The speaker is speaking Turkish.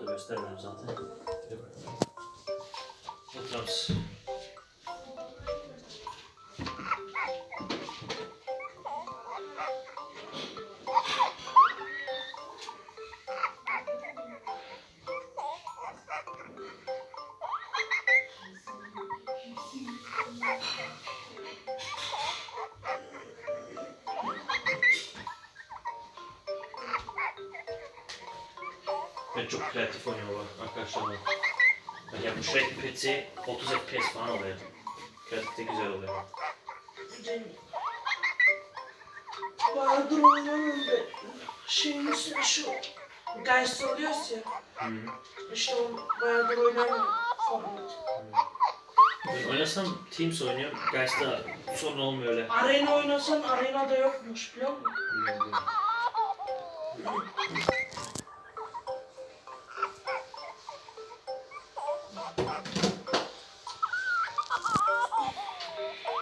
da göstermiyorum zaten. Oturalımız. Ben çok kreatif oynuyorum arkadaşlar. Ya bu Shrek Pet'i 30 FPS falan oluyor. Kreatif de güzel oluyor. Bahadır oynamam ben. Şeyin üstüne şu Geist alıyoruz ya. İşte o bayağıdır oynamam format. Ben oynasam Teams oynuyorum. Geist'ta sorun olmuyor öyle. Arena oynasan arenada yokmuş biliyor musun?